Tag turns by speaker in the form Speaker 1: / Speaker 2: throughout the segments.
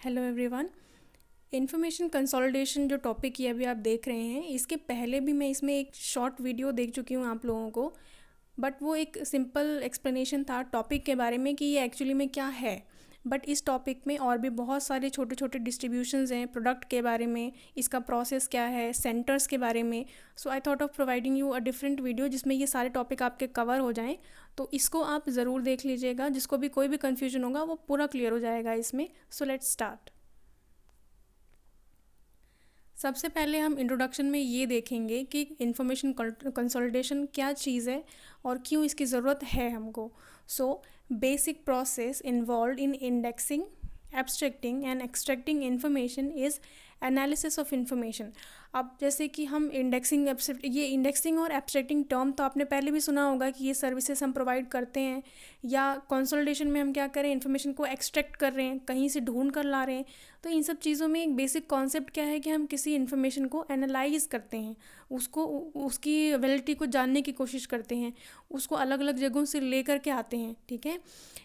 Speaker 1: Hello everyone. Information consolidation जो topic ये अभी आप देख रहे हैं, इसके पहले भी मैं इसमें एक शॉर्ट वीडियो देख चुकी हूँ आप लोगों को। बट वो एक सिंपल एक्सप्लेनेशन था टॉपिक के बारे में कि ये एक्चुअली में क्या है। बट इस टॉपिक में और भी बहुत सारे छोटे छोटे डिस्ट्रीब्यूशंस हैं, प्रोडक्ट के बारे में, इसका प्रोसेस क्या है, सेंटर्स के बारे में। So I thought of providing you a different video जिसमें ये सारे टॉपिक आपके कवर हो जाएं। तो इसको आप ज़रूर देख लीजिएगा, जिसको भी कोई भी कन्फ्यूजन होगा वो पूरा क्लियर हो जाएगा इसमें। So let's start. सबसे पहले हम इंट्रोडक्शन में ये देखेंगे कि इंफॉर्मेशन कंसोलिडेशन क्या चीज़ है और क्यों इसकी ज़रूरत है हमको। So basic process involve in indexing, abstracting and extracting information is analysis of information. अब जैसे कि हम इंडेक्सिंग ये इंडेक्सिंग और एब्स्ट्रैक्टिंग टर्म तो आपने पहले भी सुना होगा कि ये सर्विसेज हम प्रोवाइड करते हैं, या कंसोलिडेशन में हम क्या करें, इन्फॉर्मेशन को एक्सट्रैक्ट कर रहे हैं, कहीं से ढूंढ कर ला रहे हैं। तो इन सब चीज़ों में एक बेसिक कॉन्सेप्ट क्या है कि हम किसी इन्फॉर्मेशन को एनालाइज करते हैं, उसको उसकी वैलिडिटी को जानने की कोशिश करते हैं, उसको अलग अलग जगहों से ले कर के आते हैं। ठीक है।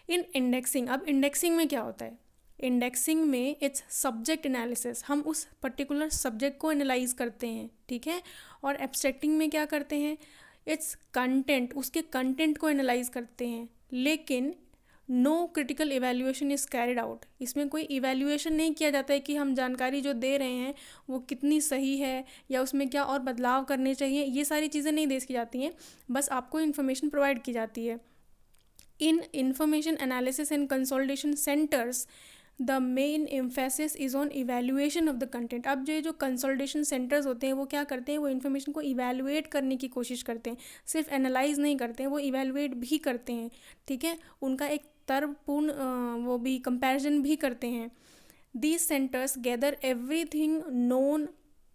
Speaker 1: इन इंडेक्सिंग, अब इंडेक्सिंग में क्या होता है, इंडेक्सिंग में इट्स सब्जेक्ट एनालिसिस, हम उस पर्टिकुलर सब्जेक्ट को एनालाइज करते हैं। ठीक है। और एब्स्ट्रैक्टिंग में क्या करते हैं, इट्स कंटेंट, उसके कंटेंट को एनालाइज करते हैं। लेकिन no critical evaluation is carried out, इसमें कोई इवैल्यूएशन नहीं किया जाता है कि हम जानकारी जो दे रहे हैं वो कितनी सही है या उसमें क्या और बदलाव करने चाहिए। ये सारी चीज़ें नहीं देखी जाती हैं, बस आपको इन्फॉर्मेशन प्रोवाइड की जाती है। इन information analysis and consolidation centres the main emphasis is on evaluation of the content. अब जो कंसोलिडेशन सेंटर्स होते हैं वो क्या करते हैं, वो इन्फॉर्मेशन को इवैल्यूएट करने की कोशिश करते हैं, सिर्फ एनालाइज नहीं करते हैं, वो इवैल्यूएट भी करते हैं। ठीक है। उनका एक तर्कपूर्ण वो भी कंपैरिजन भी करते हैं। These centres gather everything known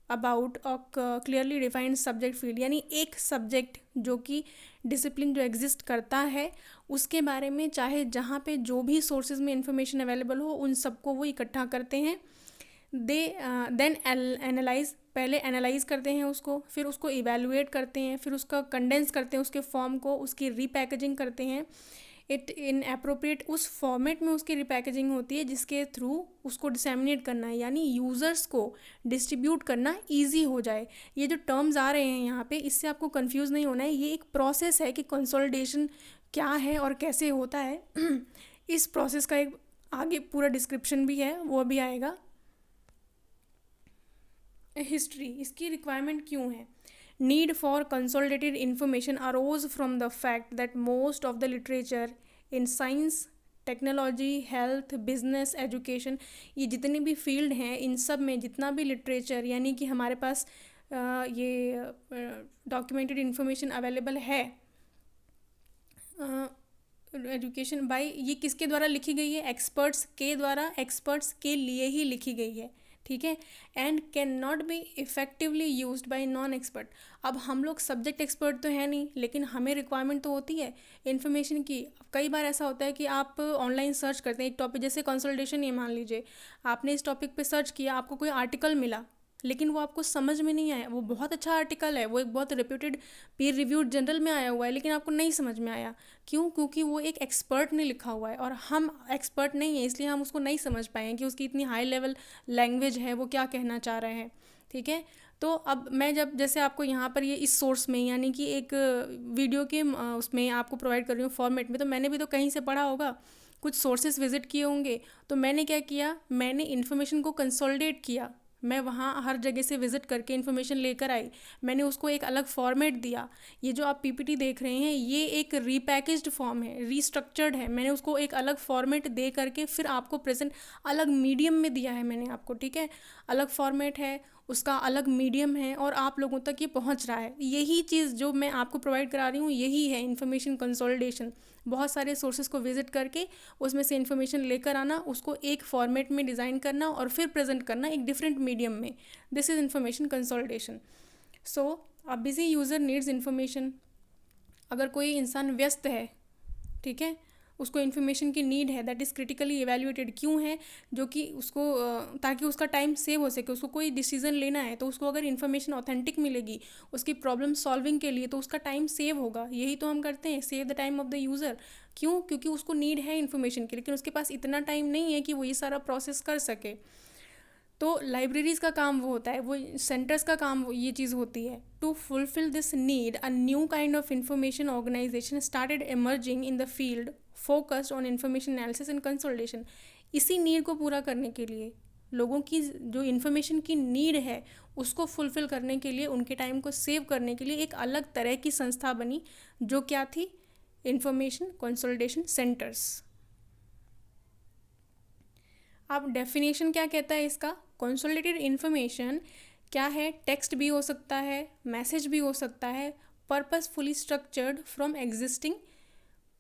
Speaker 1: about a clearly defined subject field, यानी एक सब्जेक्ट जो कि डिसिप्लिन जो एग्जिस्ट करता है उसके बारे में, चाहे जहाँ पे जो भी सोर्सेज में इंफॉर्मेशन अवेलेबल हो उन सबको वो इकट्ठा करते हैं। दे देन एनालाइज, पहले एनालाइज करते हैं उसको, फिर उसको इवेलुएट करते हैं, फिर उसका कंडेंस करते हैं उसके फॉर्म को, उसकी रीपैकेजिंग करते हैं। इट इन अप्रोप्रिएट, उस फॉर्मेट में उसकी रिपैकेजिंग होती है जिसके थ्रू उसको डिसेमिनेट करना है, यानी यूज़र्स को डिस्ट्रीब्यूट करना ईजी हो जाए। ये जो टर्म्स आ रहे हैं यहाँ पे, इससे आपको कंफ्यूज नहीं होना है। ये एक प्रोसेस है कि कंसोलिडेशन क्या है और कैसे होता है। इस प्रोसेस का एक आगे पूरा डिस्क्रिप्शन भी है, वो भी आएगा। हिस्ट्री, इसकी रिक्वायरमेंट क्यों है। Need for consolidated information arrows from the fact that most of the literature in science, technology, health, business, education, ये जितने भी फील्ड हैं इन सब में जितना भी लिटरेचर, यानी कि हमारे पास ये डॉक्यूमेंटेड इंफॉर्मेशन अवेलेबल है, एजुकेशन बाय, ये किसके द्वारा लिखी गई है, एक्सपर्ट्स के द्वारा, एक्सपर्ट्स के लिए ही लिखी गई है। ठीक है। And can not be effectively used by non expert. अब हम लोग सब्जेक्ट एक्सपर्ट तो है नहीं, लेकिन हमें रिक्वायरमेंट तो होती है इन्फॉर्मेशन की। कई बार ऐसा होता है कि आप ऑनलाइन सर्च करते हैं एक टॉपिक, जैसे कंसोलिडेशन, ये मान लीजिए आपने इस टॉपिक पे सर्च किया, आपको कोई आर्टिकल मिला, लेकिन वो आपको समझ में नहीं आया। वो बहुत अच्छा आर्टिकल है, वो एक बहुत रेप्यूटेड पीयर रिव्यूड जर्नल में आया हुआ है, लेकिन आपको नहीं समझ में आया। क्यों? क्योंकि वो एक एक्सपर्ट ने लिखा हुआ है और हम एक्सपर्ट नहीं है, इसलिए हम उसको नहीं समझ पाए कि उसकी इतनी हाई लेवल लैंग्वेज है, वो क्या कहना चाह रहे हैं। ठीक है। तो अब मैं जब जैसे आपको यहाँ पर ये इस सोर्स में, यानी कि एक वीडियो के उसमें आपको प्रोवाइड कर रही हूँ फॉर्मेट में, तो मैंने भी तो कहीं से पढ़ा होगा, कुछ सोर्सेज विजिट किए होंगे। तो मैंने क्या किया, मैंने इन्फॉर्मेशन को कंसोलिडेट किया, मैं वहाँ हर जगह से विज़िट करके इन्फॉर्मेशन लेकर आई, मैंने उसको एक अलग फॉर्मेट दिया। ये जो आप पीपीटी देख रहे हैं ये एक रीपैकेज्ड फॉर्म है, रीस्ट्रक्चर्ड है, मैंने उसको एक अलग फॉर्मेट दे करके फिर आपको प्रेजेंट अलग मीडियम में दिया है मैंने आपको। ठीक है। अलग फॉर्मेट है, उसका अलग मीडियम है और आप लोगों तक ये पहुंच रहा है। यही चीज़ जो मैं आपको प्रोवाइड करा रही हूँ यही है इन्फॉर्मेशन कंसोलिडेशन। बहुत सारे सोर्सेज को विजिट करके उसमें से इन्फॉर्मेशन लेकर आना, उसको एक फॉर्मेट में डिज़ाइन करना और फिर प्रेजेंट करना एक डिफरेंट मीडियम में। This is information consolidation. So a busy user needs information. अगर कोई इंसान व्यस्त है, ठीक है, उसको इन्फॉर्मेशन की नीड है, दैट इज़ क्रिटिकली इवैल्यूएटेड। क्यों है? जो कि उसको ताकि उसका टाइम सेव हो सके, उसको कोई डिसीजन लेना है तो उसको अगर इन्फॉर्मेशन ऑथेंटिक मिलेगी उसकी प्रॉब्लम सॉल्विंग के लिए, तो उसका टाइम सेव होगा। यही तो हम करते हैं, save the time of the user. क्यों? क्योंकि उसको नीड है इन्फॉर्मेशन की, लेकिन उसके पास इतना टाइम नहीं है कि वो ये सारा प्रोसेस कर सके। तो लाइब्रेरीज़ का काम वो होता है, वो सेंटर्स का काम ये चीज़ होती है। To fulfil this need a new kind of information organisation started emerging in the field focused on information analysis and consolidation. इसी नीड को पूरा करने के लिए, लोगों की जो इन्फॉर्मेशन की नीड है उसको फुलफ़िल करने के लिए, उनके टाइम को सेव करने के लिए एक अलग तरह की संस्था बनी, जो क्या थी? Information consolidation centres. अब डेफिनेशन क्या कहता है इसका? कंसोलिडेटेड इन्फॉर्मेशन क्या है? टेक्स्ट भी हो सकता है, मैसेज भी हो सकता है, purposefully structured from existing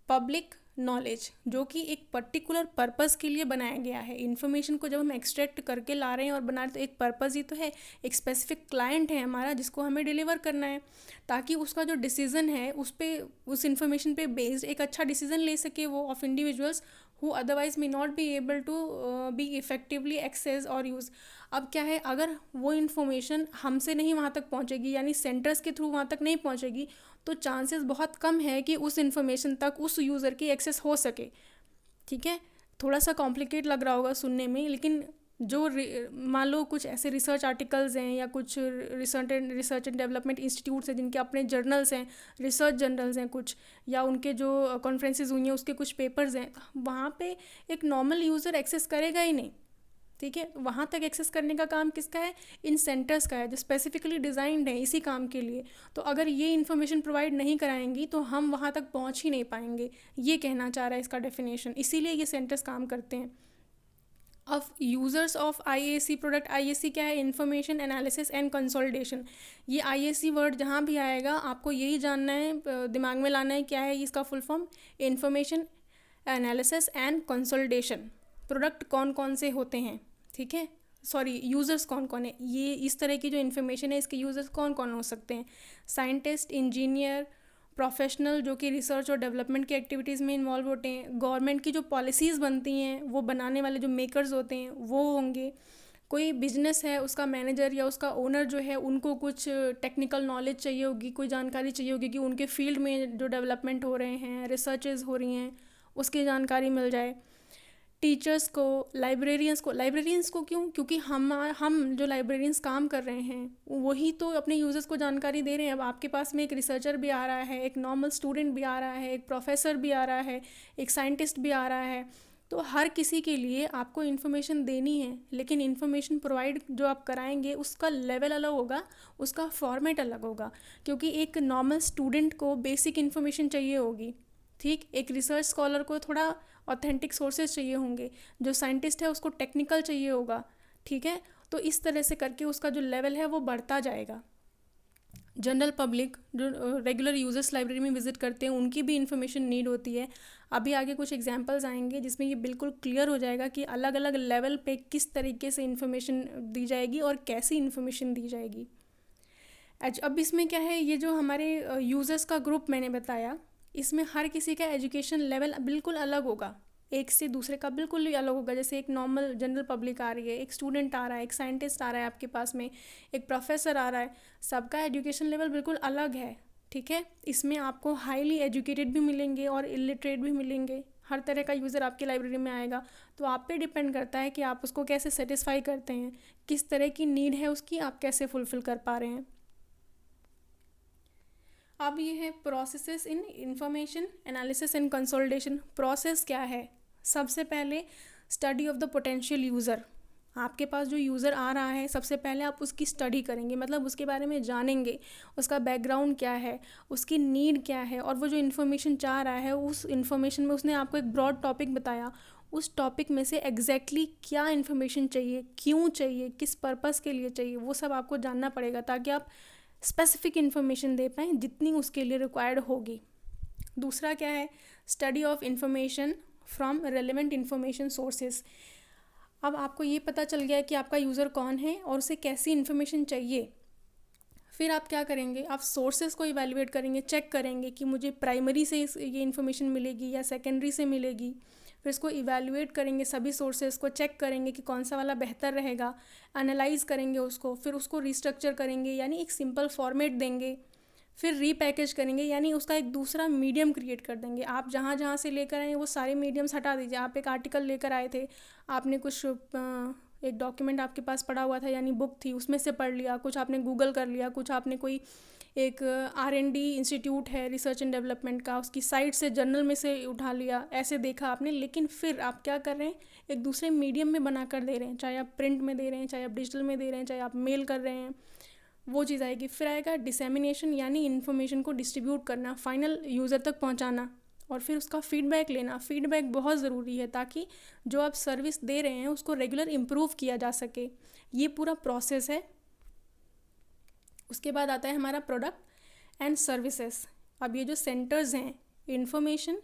Speaker 1: public knowledge, जो कि एक पर्टिकुलर पर्पस के लिए बनाया गया है। इन्फॉर्मेशन को जब हम एक्सट्रैक्ट करके ला रहे हैं और बना रहे हैं तो एक पर्पस ही तो है, एक स्पेसिफिक क्लाइंट है हमारा जिसको हमें डिलीवर करना है, ताकि उसका जो डिसीज़न है उस पे, उस इन्फॉर्मेशन पे बेस्ड एक अच्छा डिसीज़न ले सके वो, of individuals who otherwise may not be able to be effectively access और यूज़। अब क्या है, अगर वो इन्फॉर्मेशन हमसे नहीं वहाँ तक पहुँचेगी, यानी सेंटर्स के थ्रू वहाँ तक नहीं पहुँचेगी, तो चांसेस बहुत कम है कि उस इन्फॉर्मेशन तक उस यूज़र की एक्सेस हो सके। ठीक है, थोड़ा सा कॉम्प्लिकेट लग रहा होगा सुनने में, लेकिन जो मान लो कुछ ऐसे रिसर्च आर्टिकल्स हैं या कुछ रिसर्च एंड डेवलपमेंट इंस्टीट्यूट्स हैं जिनके अपने जर्नल्स हैं, रिसर्च जर्नल्स हैं कुछ, या उनके जो कॉन्फ्रेंसेस हुई हैं उसके कुछ पेपर्स हैं, वहाँ पे एक नॉर्मल यूज़र एक्सेस करेगा ही नहीं। ठीक है, वहाँ तक एक्सेस करने का काम किसका है? इन सेंटर्स का है, जो स्पेसिफिकली डिज़ाइंड है इसी काम के लिए। तो अगर ये इन्फॉर्मेशन प्रोवाइड नहीं कराएंगी तो हम वहाँ तक पहुँच ही नहीं पाएंगे, ये कहना चाह रहा है इसका डेफिनेशन। इसीलिए ये सेंटर्स काम करते हैं। अब users of IAC product, IAC क्या है? Information analysis and consolidation. ये आईएसी वर्ड जहाँ भी आएगा आपको यही जानना है, दिमाग में लाना है, क्या है इसका full form? Information analysis and consolidation. Product कौन कौन से होते हैं, ठीक है, सॉरी, यूज़र्स कौन कौन है, ये इस तरह की जो इन्फॉर्मेशन है इसके यूज़र्स कौन कौन हो सकते हैं? साइंटिस्ट, इंजीनियर, प्रोफेशनल जो कि रिसर्च और डेवलपमेंट की एक्टिविटीज़ में इन्वॉल्व होते हैं, गवर्नमेंट की जो पॉलिसीज़ बनती हैं वो बनाने वाले जो मेकर्स होते हैं वो होंगे, कोई बिजनेस है उसका मैनेजर या उसका ओनर जो है उनको कुछ टेक्निकल नॉलेज चाहिए होगी, कोई जानकारी चाहिए होगी कि उनके फील्ड में जो डेवलपमेंट हो रहे हैं, रिसर्चेज हो रही हैं, उसकी जानकारी मिल जाए। टीचर्स को, लाइब्रेरियंस को क्यों? क्योंकि हम जो लाइब्रेरियंस काम कर रहे हैं वही तो अपने यूज़र्स को जानकारी दे रहे हैं। अब आपके पास में एक रिसर्चर भी आ रहा है, एक नॉर्मल स्टूडेंट भी आ रहा है, एक प्रोफेसर भी आ रहा है, एक साइंटिस्ट भी आ रहा है, तो हर किसी के लिए आपको इन्फॉर्मेशन देनी है, लेकिन इन्फॉर्मेशन प्रोवाइड जो आप कराएंगे उसका लेवल अलग होगा, उसका फॉर्मेट अलग होगा। क्योंकि एक नॉर्मल स्टूडेंट को बेसिक इन्फॉर्मेशन चाहिए होगी, ठीक, एक रिसर्च स्कॉलर को थोड़ा ऑथेंटिक सोर्सेज चाहिए होंगे, जो साइंटिस्ट है उसको टेक्निकल चाहिए होगा। ठीक है, तो इस तरह से करके उसका जो लेवल है वो बढ़ता जाएगा। जनरल पब्लिक जो रेगुलर यूजर्स लाइब्रेरी में विजिट करते हैं उनकी भी इन्फॉर्मेशन नीड होती है। अभी आगे कुछ एग्जांपल्स आएंगे जिसमें ये बिल्कुल क्लियर हो जाएगा कि अलग अलग लेवल पे किस तरीके से इन्फॉर्मेशन दी जाएगी और कैसी इन्फॉर्मेशन दी जाएगी। अब इसमें क्या है, ये जो हमारे यूज़र्स का ग्रुप मैंने बताया, इसमें हर किसी का एजुकेशन लेवल बिल्कुल अलग होगा, एक से दूसरे का बिल्कुल ही अलग होगा। जैसे एक नॉर्मल जनरल पब्लिक आ रही है, एक स्टूडेंट आ रहा है, एक साइंटिस्ट आ रहा है आपके पास में, एक प्रोफेसर आ रहा है, सबका एजुकेशन लेवल बिल्कुल अलग है। ठीक है, इसमें आपको हाईली एजुकेटेड भी मिलेंगे और इलिटरेट भी मिलेंगे, हर तरह का यूज़र आपकी लाइब्रेरी में आएगा। तो आप पे डिपेंड करता है कि आप उसको कैसे सेटिस्फाई करते हैं, किस तरह की नीड है उसकी, आप कैसे फुलफ़िल कर पा रहे हैं। अब ये है processes in information analysis and consolidation. Process क्या है? सबसे पहले study of the potential user. आपके पास जो यूज़र आ रहा है सबसे पहले आप उसकी स्टडी करेंगे, मतलब उसके बारे में जानेंगे, उसका बैकग्राउंड क्या है, उसकी नीड क्या है, और वो जो इन्फॉर्मेशन चाह रहा है उस इन्फॉर्मेशन में उसने आपको एक ब्रॉड टॉपिक बताया, उस टॉपिक में से एग्जैक्टली क्या इन्फॉर्मेशन चाहिए, क्यों चाहिए, किस पर्पस के लिए चाहिए, वो सब आपको जानना पड़ेगा ताकि आप स्पेसिफिक इन्फॉर्मेशन दे पाएँ जितनी उसके लिए रिक्वायर्ड होगी। दूसरा क्या है? Study of information from relevant information sources. अब आपको ये पता चल गया कि आपका यूज़र कौन है और उसे कैसी इन्फॉर्मेशन चाहिए। फिर आप क्या करेंगे, आप सोर्सेज को इवैल्यूएट करेंगे, चेक करेंगे कि मुझे प्राइमरी से ये इन्फॉर्मेशन मिलेगी या सेकेंडरी से मिलेगी। फिर इसको इवैल्यूएट करेंगे, सभी सोर्सेज को चेक करेंगे कि कौन सा वाला बेहतर रहेगा, एनालाइज करेंगे उसको, फिर उसको रिस्ट्रक्चर करेंगे यानी एक सिंपल फॉर्मेट देंगे, फिर रीपैकेज करेंगे यानी उसका एक दूसरा मीडियम क्रिएट कर देंगे। आप जहाँ जहाँ से लेकर आए वो सारे मीडियम्स हटा दीजिए। आप एक आर्टिकल लेकर आए थे, आपने कुछ एक डॉक्यूमेंट आपके पास पड़ा हुआ था यानी बुक थी, उसमें से पढ़ लिया, कुछ आपने गूगल कर लिया, कुछ आपने कोई एक R&D इंस्टीट्यूट है रिसर्च एंड डेवलपमेंट का, उसकी साइट से जर्नल में से उठा लिया, ऐसे देखा आपने। लेकिन फिर आप क्या कर रहे हैं, एक दूसरे मीडियम में बना कर दे रहे हैं, चाहे आप प्रिंट में दे रहे हैं, चाहे आप डिजिटल में दे रहे हैं, चाहे आप मेल कर रहे हैं, वो चीज़ आएगी। फिर आएगा डिसेमिनेशन यानी इन्फॉर्मेशन को डिस्ट्रीब्यूट करना, फाइनल यूज़र तक पहुंचाना, और फिर उसका फीडबैक लेना। फीडबैक बहुत ज़रूरी है ताकि जो आप सर्विस दे रहे हैं उसको रेगुलर इम्प्रूव किया जा सके। ये पूरा प्रोसेस है। उसके बाद आता है हमारा प्रोडक्ट एंड सर्विसेज। अब ये जो सेंटर्स हैं, information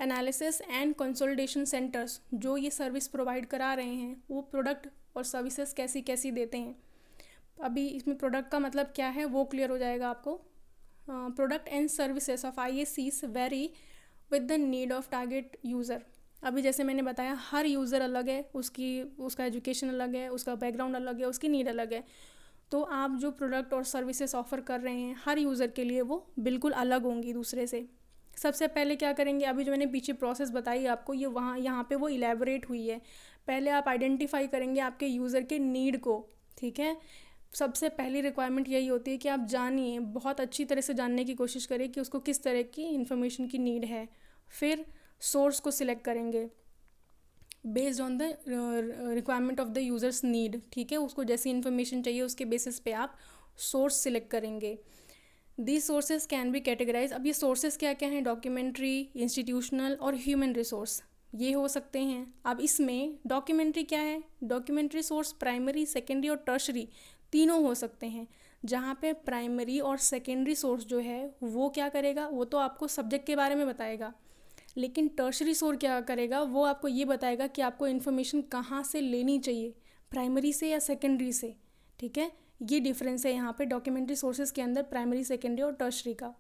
Speaker 1: analysis and consolidation centres, जो ये सर्विस प्रोवाइड करा रहे हैं, वो प्रोडक्ट और सर्विसेज कैसी कैसी देते हैं। अभी इसमें प्रोडक्ट का मतलब क्या है वो क्लियर हो जाएगा आपको। Product and services of ISCs very with the need of target user. अभी जैसे मैंने बताया, हर यूज़र अलग है, उसका एजुकेशन अलग है, उसका बैकग्राउंड अलग है, उसकी नीड अलग है। तो आप जो प्रोडक्ट और सर्विसेज ऑफ़र कर रहे हैं हर यूज़र के लिए वो बिल्कुल अलग होंगी दूसरे से। सबसे पहले क्या करेंगे, अभी जो मैंने पीछे प्रोसेस बताई आपको, ये यहाँ पे वो इलेबोरेट हुई है। पहले आप आइडेंटिफाई करेंगे आपके यूज़र के नीड को, ठीक है। सबसे पहली रिक्वायरमेंट यही होती है कि आप जानिए, बहुत अच्छी तरह से जानने की कोशिश करें कि उसको किस तरह की इन्फॉर्मेशन की नीड है। फिर सोर्स को सिलेक्ट करेंगे based on the requirement of the users need, ठीक है। उसको जैसी इन्फॉर्मेशन चाहिए उसके बेसिस पे आप सोर्स सिलेक्ट करेंगे। These sources can be categorise. अब ये सोर्सेज क्या क्या हैं, डॉक्यूमेंट्री, इंस्टीट्यूशनल और ह्यूमन रिसोर्स, ये हो सकते हैं। अब इसमें डॉक्यूमेंट्री क्या है, डॉक्यूमेंट्री सोर्स प्राइमरी, सेकेंडरी और टर्शरी तीनों हो सकते हैं। जहाँ पे प्राइमरी और सेकेंडरी सोर्स जो है वो क्या करेगा, वो तो आपको सब्जेक्ट के बारे में बताएगा, लेकिन टर्शरी सोर्स क्या करेगा, वो आपको ये बताएगा कि आपको इन्फॉर्मेशन कहाँ से लेनी चाहिए, प्राइमरी से या सेकेंडरी से, ठीक है। ये डिफरेंस है यहाँ पे डॉक्यूमेंट्री सोर्सेज के अंदर प्राइमरी, सेकेंडरी और टर्शरी का।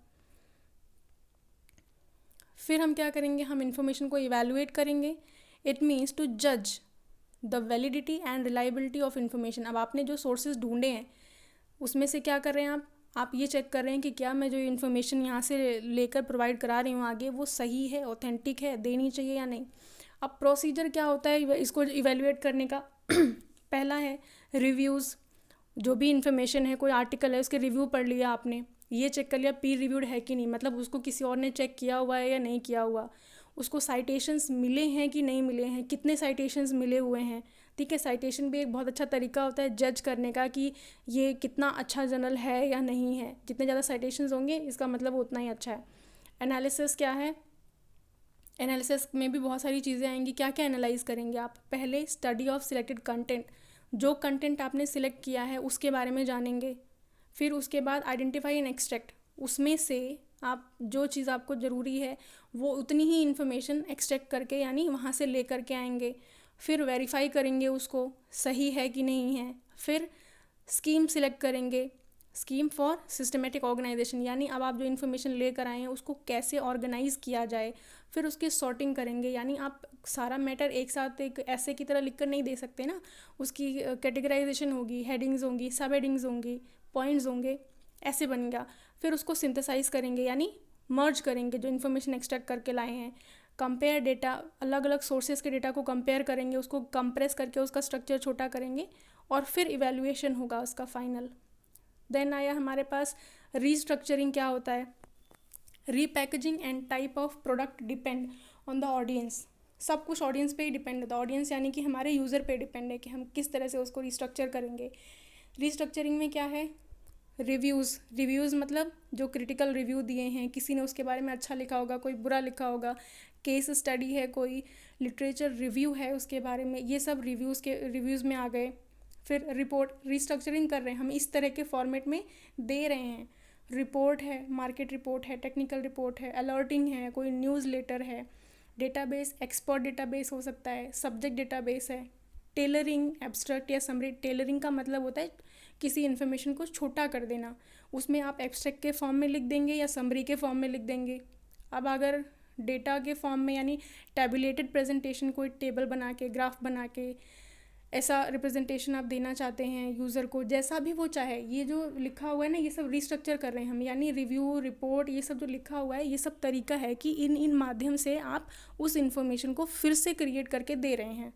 Speaker 1: फिर हम क्या करेंगे, हम इन्फॉर्मेशन को इवैल्यूएट करेंगे। इट मीन्स टू जज the validity and reliability of information. अब आपने जो सोर्सेज ढूंढे हैं उसमें से क्या कर रहे हैं आप ये चेक कर रहे हैं कि क्या मैं जो इन्फॉर्मेशन यहाँ से लेकर प्रोवाइड करा रही हूँ आगे, वो सही है, ऑथेंटिक है, देनी चाहिए या नहीं। अब प्रोसीजर क्या होता है इसको इवैल्यूएट करने का। पहला है रिव्यूज़। जो भी इन्फॉर्मेशन है, कोई आर्टिकल है, उसके रिव्यू पढ़ लिया आपने, ये चेक कर लिया पीर रिव्यूड है कि नहीं, मतलब उसको किसी और ने चेक किया हुआ है या नहीं किया हुआ, उसको साइटेशंस मिले हैं कि नहीं मिले हैं, कितने साइटेशंस मिले हुए हैं, ठीक है। साइटेशन भी एक बहुत अच्छा तरीका होता है जज करने का कि ये कितना अच्छा जर्नल है या नहीं है। जितने ज़्यादा साइटेशंस होंगे इसका मतलब उतना ही अच्छा है। एनालिसिस क्या है, एनालिसिस में भी बहुत सारी चीज़ें आएंगी। क्या क्या एनालाइज करेंगे आप, पहले स्टडी ऑफ सिलेक्टेड कंटेंट, जो कंटेंट आपने सिलेक्ट किया है उसके बारे में जानेंगे। फिर उसके बाद आइडेंटिफाई एंड एक्सट्रैक्ट, उसमें से आप जो चीज़ आपको ज़रूरी है वो उतनी ही इन्फॉर्मेशन एक्सट्रैक्ट करके यानी वहाँ से ले करके आएंगे। फिर वेरीफाई करेंगे उसको सही है कि नहीं है। फिर स्कीम सिलेक्ट करेंगे, स्कीम फॉर सिस्टमेटिक ऑर्गेनाइजेशन, यानी अब आप जो इन्फॉर्मेशन लेकर आए हैं उसको कैसे ऑर्गेनाइज़ किया जाए। फिर उसकी सॉर्टिंग करेंगे, यानी आप सारा मैटर एक साथ एक ऐसे की तरह लिख कर नहीं दे सकते ना, उसकी कैटेगराइजेशन होगी, हेडिंग्स होंगी, सब हेडिंग्स होंगी, पॉइंट्स होंगे, ऐसे बनेगा। फिर उसको सिंथेसाइज करेंगे यानी मर्ज करेंगे जो इन्फॉर्मेशन एक्सट्रैक्ट करके लाए हैं। कंपेयर डेटा, अलग अलग सोर्सेज के डेटा को कंपेयर करेंगे, उसको कंप्रेस करके उसका स्ट्रक्चर छोटा करेंगे और फिर इवैल्यूएशन होगा उसका फाइनल। देन आया हमारे पास रीस्ट्रक्चरिंग। क्या होता है, repackaging and type of product depend on the audience. सब कुछ ऑडियंस पे ही डिपेंड होता है। ऑडियंस यानी कि हमारे यूज़र पे डिपेंड है कि हम किस तरह से उसको रीस्ट्रक्चर करेंगे। रीस्ट्रक्चरिंग में क्या है, रिव्यूज़ मतलब जो क्रिटिकल रिव्यू दिए हैं, किसी ने उसके बारे में अच्छा लिखा होगा, कोई बुरा लिखा होगा, केस स्टडी है, कोई लिटरेचर रिव्यू है उसके बारे में, ये सब रिव्यूज़ में आ गए। फिर रिपोर्ट, रीस्ट्रक्चरिंग कर रहे हैं हम, इस तरह के फॉर्मेट में दे रहे हैं। रिपोर्ट है, मार्केट रिपोर्ट है, टेक्निकल रिपोर्ट है, अलर्टिंग है, कोई न्यूज़ लेटर है, डेटाबेस, एक्सपर्ट डेटाबेस हो सकता है, सब्जेक्ट डेटाबेस है, टेलरिंग, एब्स्ट्रैक्ट या समरी। टेलरिंग का मतलब होता है किसी इन्फॉर्मेशन को छोटा कर देना, उसमें आप एब्स्ट्रैक्ट के फॉर्म में लिख देंगे या समरी के फॉर्म में लिख देंगे। अब अगर डेटा के फॉर्म में यानी टैबुलेटेड प्रेजेंटेशन, कोई टेबल बना के, ग्राफ बना के ऐसा रिप्रेजेंटेशन आप देना चाहते हैं यूज़र को, जैसा भी वो चाहे, ये जो लिखा हुआ है ना, ये सब रिस्ट्रक्चर कर रहे हैं हम, यानी रिव्यू, रिपोर्ट, ये सब जो लिखा हुआ है, ये सब तरीका है कि इन माध्यम से आप उस इन्फॉर्मेशन को फिर से क्रिएट करके दे रहे हैं।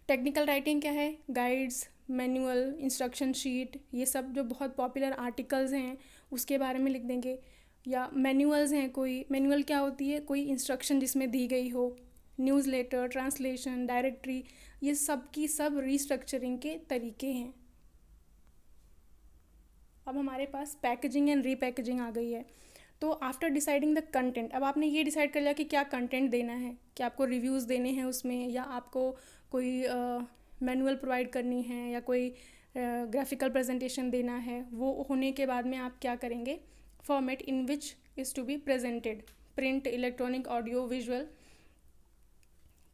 Speaker 1: टेक्निकल राइटिंग क्या है? गाइड्स, मैनुअल, इंस्ट्रक्शन शीट, ये सब जो बहुत पॉपुलर आर्टिकल्स हैं उसके बारे में लिख देंगे। या मैनुअल्स हैं, कोई मैनुअल क्या होती है? कोई इंस्ट्रक्शन जिसमें दी गई हो। न्यूज़लेटर, ट्रांसलेशन, डायरेक्टरी, ये सब की सब रीस्ट्रक्चरिंग के तरीके हैं। अब हमारे पास पैकेजिंग एंड रीपैकेजिंग आ गई है। तो आफ्टर डिसाइडिंग द कंटेंट, अब आपने ये डिसाइड कर लिया कि क्या कंटेंट देना है, कि आपको रिव्यूज़ देने हैं उसमें, या आपको कोई मैनुअल प्रोवाइड करनी है, या कोई ग्राफिकल प्रेजेंटेशन देना है। वो होने के बाद में आप क्या करेंगे? Format in which is to be presented, print, electronic, audio, visual.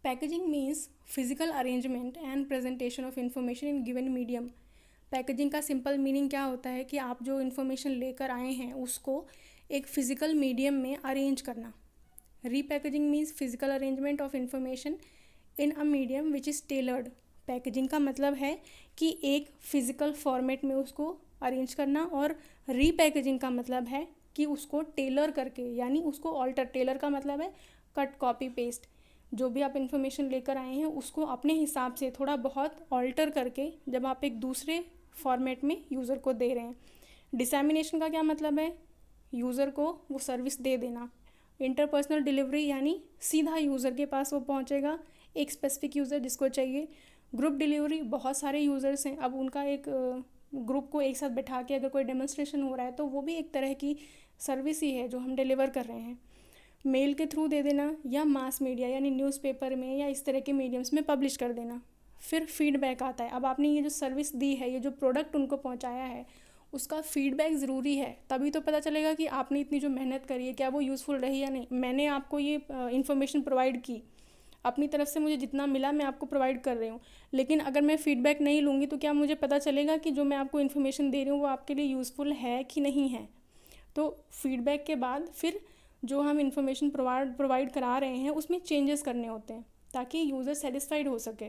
Speaker 1: Packaging means physical arrangement and presentation of information in given medium. Packaging का सिंपल मीनिंग क्या होता है कि आप जो इन्फॉर्मेशन लेकर आए हैं उसको एक फ़िज़िकल मीडियम में अरेंज करना। Repackaging means physical arrangement of information in a medium which is tailored. Packaging का मतलब है कि एक फ़िज़िकल फॉर्मेट में उसको अरेंज करना, और रीपैकेजिंग का मतलब है कि उसको टेलर करके, यानी उसको ऑल्टर। टेलर का मतलब है कट, कॉपी, पेस्ट। जो भी आप इन्फॉर्मेशन लेकर आए हैं उसको अपने हिसाब से थोड़ा बहुत ऑल्टर करके जब आप एक दूसरे फॉर्मेट में यूज़र को दे रहे हैं। डिसैमिनेशन का क्या मतलब है? यूज़र को वो सर्विस दे देना। इंटरपर्सनल डिलीवरी यानी सीधा यूज़र के पास वो पहुंचेगा, एक स्पेसिफिक यूज़र जिसको चाहिए। ग्रुप डिलीवरी, बहुत सारे यूज़र्स हैं, अब उनका एक ग्रुप को एक साथ बैठा के अगर कोई डेमोन्स्ट्रेशन हो रहा है तो वो भी एक तरह की सर्विस ही है जो हम डिलीवर कर रहे हैं। मेल के थ्रू दे देना, या मास मीडिया यानी न्यूज़पेपर में या इस तरह के मीडियम्स में पब्लिश कर देना। फिर फीडबैक आता है। अब आपने ये जो सर्विस दी है, ये जो प्रोडक्ट उनको पहुंचाया है, उसका फीडबैक ज़रूरी है, तभी तो पता चलेगा कि आपने इतनी जो मेहनत करी है क्या वो यूज़फुल रही या नहीं। मैंने आपको ये इन्फॉर्मेशन प्रोवाइड की, अपनी तरफ से मुझे जितना मिला मैं आपको प्रोवाइड कर रही हूँ, लेकिन अगर मैं फ़ीडबैक नहीं लूँगी तो क्या मुझे पता चलेगा कि जो मैं आपको इन्फॉर्मेशन दे रही हूँ वो आपके लिए यूज़फुल है कि नहीं है। तो फीडबैक के बाद फिर जो हम इन्फॉर्मेशन प्रोवाइड करा रहे हैं उसमें चेंजेस करने होते हैं ताकि यूज़र सेटिस्फाइड हो सके।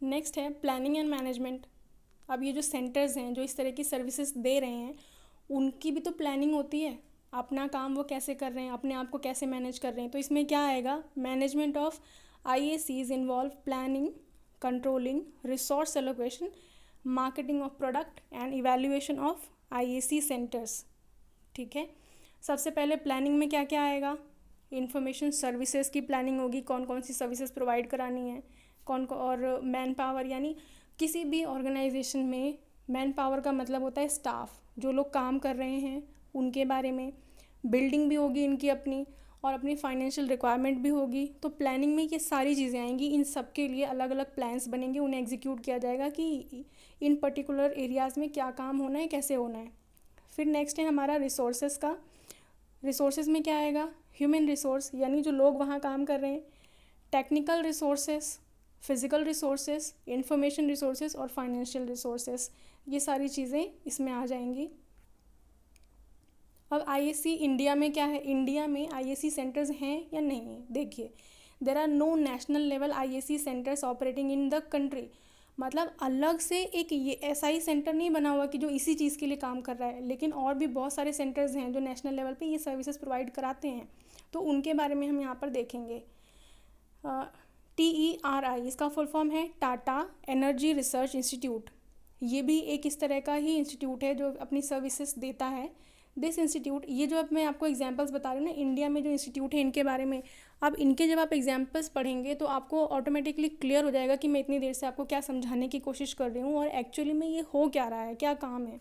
Speaker 1: नेक्स्ट है प्लानिंग एंड मैनेजमेंट। अब ये जो सेंटर्स हैं जो इस तरह की सर्विसेज दे रहे हैं, उनकी भी तो प्लानिंग होती है। अपना काम वो कैसे कर रहे हैं, अपने आप को कैसे मैनेज कर रहे हैं। तो इसमें क्या आएगा? Management of IACs involve planning, controlling, resource allocation, marketing of product and evaluation of IAC centres. ठीक है, सबसे पहले प्लानिंग में क्या क्या आएगा? इंफॉर्मेशन सर्विसेज की प्लानिंग होगी, कौन कौन सी सर्विसेज प्रोवाइड करानी है, और मैन पावर, यानी किसी भी ऑर्गेनाइजेशन में मैन पावर का मतलब होता है स्टाफ, जो लोग काम कर रहे हैं उनके बारे में। बिल्डिंग भी होगी इनकी अपनी, और अपनी फाइनेंशियल रिक्वायरमेंट भी होगी। तो प्लानिंग में ये सारी चीज़ें आएंगी। इन सब के लिए अलग अलग प्लान्स बनेंगे, उन्हें एग्जीक्यूट किया जाएगा कि इन पर्टिकुलर एरियाज़ में क्या काम होना है, कैसे होना है। फिर नेक्स्ट है हमारा रिसोर्सेज का। रिसोर्सेज में क्या आएगा? ह्यूमन रिसोर्स, यानी जो लोग वहाँ काम कर रहे हैं। Technical resources, physical resources, information resources और फाइनेंशियल रिसोर्सेज, ये सारी चीज़ें इसमें आ जाएंगी। अब IAC इंडिया में क्या है? इंडिया में IAC सेंटर्स हैं या नहीं है? देखिए, there are no national level IAC centres operating in the country. मतलब अलग से एक ये SI सेंटर नहीं बना हुआ कि जो इसी चीज़ के लिए काम कर रहा है, लेकिन और भी बहुत सारे सेंटर्स हैं जो नेशनल लेवल पे ये सर्विसेज प्रोवाइड कराते हैं। तो उनके बारे में हम यहाँ पर देखेंगे। TERI, इसका फुल फॉर्म है टाटा एनर्जी रिसर्च इंस्टीट्यूट। ये भी एक इस तरह का ही इंस्टीट्यूट है जो अपनी सर्विसेज देता है। दिस इंस्टीट्यूट, ये जो अब मैं आपको एग्जांपल्स बता रही हूँ ना, इंडिया में जो इंस्टीट्यूट है इनके बारे में, अब इनके जब आप एग्जांपल्स पढ़ेंगे तो आपको ऑटोमेटिकली क्लियर हो जाएगा कि मैं इतनी देर से आपको क्या समझाने की कोशिश कर रही हूँ और एक्चुअली में ये हो क्या रहा है, क्या काम है।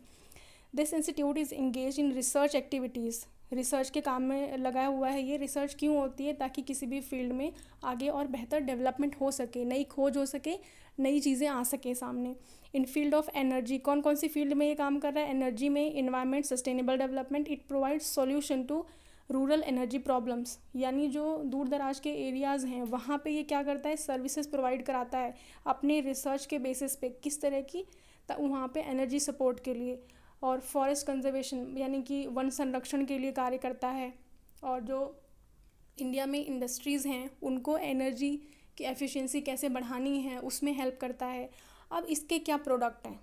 Speaker 1: This institute is engage in research activities. Research के काम में लगा हुआ है। ये रिसर्च क्यों होती है? ताकि किसी भी फील्ड में आगे और बेहतर डेवलपमेंट हो सके, नई खोज हो सके, नई चीज़ें आ सके सामने। इन फील्ड ऑफ एनर्जी, कौन कौन सी फील्ड में ये काम कर रहा है? एनर्जी में, environment, sustainable development. It provides solution to rural energy problems, यानी जो दूर दराज के एरियाज़ हैं वहाँ पे ये क्या करता है, सर्विसेज प्रोवाइड कराता है अपने रिसर्च के बेसिस पे किस तरह की, वहाँ पे एनर्जी सपोर्ट के लिए। और फॉरेस्ट कंजर्वेशन यानी कि वन संरक्षण के लिए कार्य करता है। और जो इंडिया में इंडस्ट्रीज़ हैं उनको एनर्जी की एफिशिएंसी कैसे बढ़ानी है उसमें हेल्प करता है। अब इसके क्या प्रोडक्ट हैं,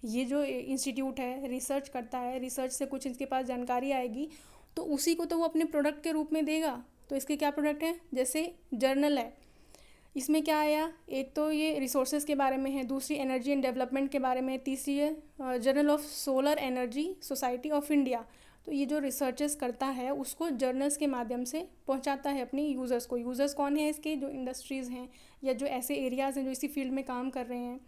Speaker 1: ये जो इंस्टीट्यूट है रिसर्च करता है, रिसर्च से कुछ इसके पास जानकारी आएगी तो उसी को तो वो अपने प्रोडक्ट के रूप में देगा। तो इसके क्या प्रोडक्ट हैं, जैसे जर्नल है, इसमें क्या आया, एक तो ये रिसोर्सेज के बारे में है, दूसरी एनर्जी एंड डेवलपमेंट के बारे में है, तीसरी है journal of solar energy society of India. तो ये जो रिसर्चेस करता है उसको जर्नल्स के माध्यम से पहुंचाता है अपने यूज़र्स को। यूज़र्स कौन है इसके, जो इंडस्ट्रीज़ हैं या जो ऐसे एरियाज़ हैं जो इसी फील्ड में काम कर रहे हैं।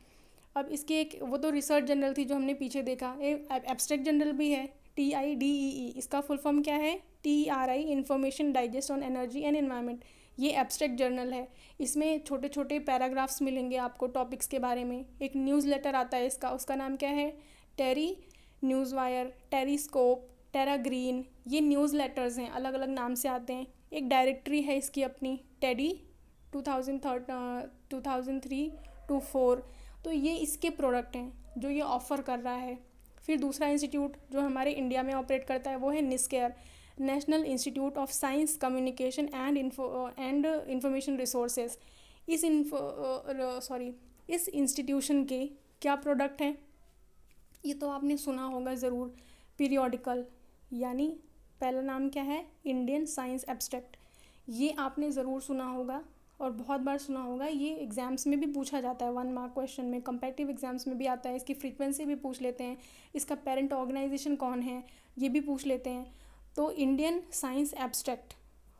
Speaker 1: अब इसकी एक वो तो रिसर्च जर्नल थी जो हमने पीछे देखा, एब्स्ट्रैक्ट जर्नल भी है TIDEE, इसका फुल फॉर्म क्या है, TRI information digest on energy and environment. ये एब्स्ट्रैक्ट जर्नल है, इसमें छोटे छोटे पैराग्राफ्स मिलेंगे आपको टॉपिक्स के बारे में। एक न्यूज़लेटर आता है इसका, उसका नाम क्या है, टेरी न्यूज़ वायर, टेरीस्कोप, टेरा ग्रीन, ये न्यूज़ लेटर्स हैं, अलग अलग नाम से आते हैं। एक डायरेक्टरी है इसकी अपनी, टेडी 2003 to 4। तो ये इसके प्रोडक्ट हैं जो ये ऑफ़र कर रहा है। फिर दूसरा इंस्टीट्यूट जो हमारे इंडिया में ऑपरेट करता है वो है NISCAIR, national institute of science communication and information resources. इस इंस्टीट्यूशन के क्या प्रोडक्ट हैं, ये तो आपने सुना होगा ज़रूर, पीरियोडिकल, यानी पहला नाम क्या है, इंडियन साइंस एब्स्ट्रैक्ट, ये आपने ज़रूर सुना होगा और बहुत बार सुना होगा। ये एग्ज़ाम्स में भी पूछा जाता है, 1 मार्क क्वेश्चन में, कंपैरेटिव एग्ज़ाम्स में भी आता है। इसकी फ्रीक्वेंसी भी पूछ लेते हैं, इसका पेरेंट ऑर्गेनाइजेशन कौन है ये भी पूछ लेते हैं। तो इंडियन साइंस एब्स्ट्रैक्ट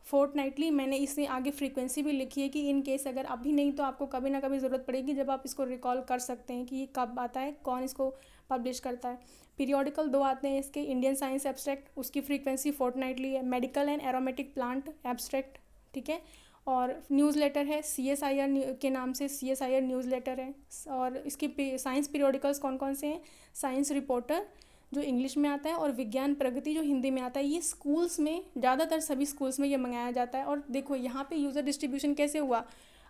Speaker 1: फोर्टनाइटली, मैंने इससे आगे फ्रीक्वेंसी भी लिखी है कि इन केस अगर अभी नहीं तो आपको कभी ना कभी ज़रूरत पड़ेगी, जब आप इसको रिकॉल कर सकते हैं कि ये कब आता है, कौन इसको पब्लिश करता है। पीरियोडिकल 2 आते हैं इसके, इंडियन साइंस एब्स्ट्रैक्ट, उसकी फ्रीक्वेंसी फोर्टनाइटली है। Medical and aromatic plant abstract, ठीक है। और न्यूज़ लेटर है CSIR के नाम से, CSIR न्यूज़ लेटर है। और इसकी साइंस पीरियोडिकल्स कौन कौन से हैं, साइंस रिपोर्टर जो इंग्लिश में आता है और विज्ञान प्रगति जो हिंदी में आता है। ये स्कूल्स में, ज़्यादातर सभी स्कूल्स में ये मंगाया जाता है। और देखो यहाँ पे यूज़र डिस्ट्रीब्यूशन कैसे हुआ,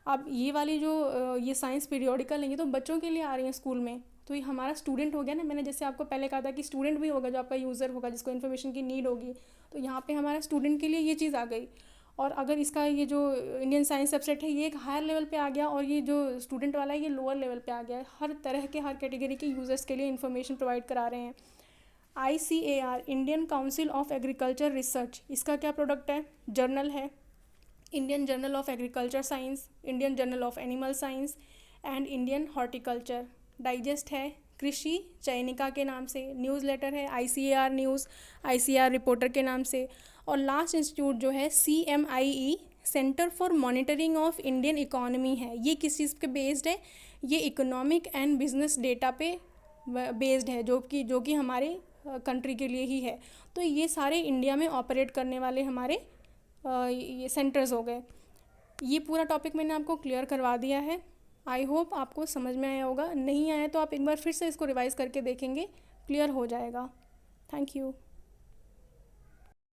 Speaker 1: अब ये वाली जो ये साइंस पीरियोडिकल है ये तो बच्चों के लिए आ रही है स्कूल में, तो ये हमारा स्टूडेंट हो गया ना। मैंने जैसे आपको पहले कहा था कि स्टूडेंट भी होगा जो आपका यूज़र होगा, जिसको इन्फॉर्मेशन की नीड होगी, तो यहाँ पे हमारा स्टूडेंट के लिए ये चीज़ आ गई। और अगर इसका ये जो इंडियन साइंस सब्जेक्ट है ये एक हायर लेवल पे आ गया और ये जो स्टूडेंट वाला है ये लोअर लेवल पे आ गया है। हर तरह के, हर कैटेगरी के यूज़र्स के लिए इन्फॉर्मेशन प्रोवाइड करा रहे हैं। ICAR, Indian council of agriculture research, इसका क्या प्रोडक्ट है, जर्नल है, Indian journal of agriculture science, Indian journal of animal science and Indian horticulture. Digest है कृषि चयनिका के नाम से, न्यूज़ लेटर है ICAR न्यूज़, ICAR रिपोर्टर के नाम से। और लास्ट इंस्टीट्यूट जो है CMIE, centre for monitoring of Indian economy है। ये किस चीज़ पे बेस्ड है, ये इकोनॉमिक एंड बिजनेस डेटा पे बेस्ड है, जो कि हमारे कंट्री के लिए ही है। तो ये सारे इंडिया में ऑपरेट करने वाले हमारे ये सेंटर्स हो गए। ये पूरा टॉपिक मैंने आपको क्लियर करवा दिया है। आई होप आपको समझ में आया होगा, नहीं आया तो आप एक बार फिर से इसको रिवाइज़ करके देखेंगे, क्लियर हो जाएगा। Thank you.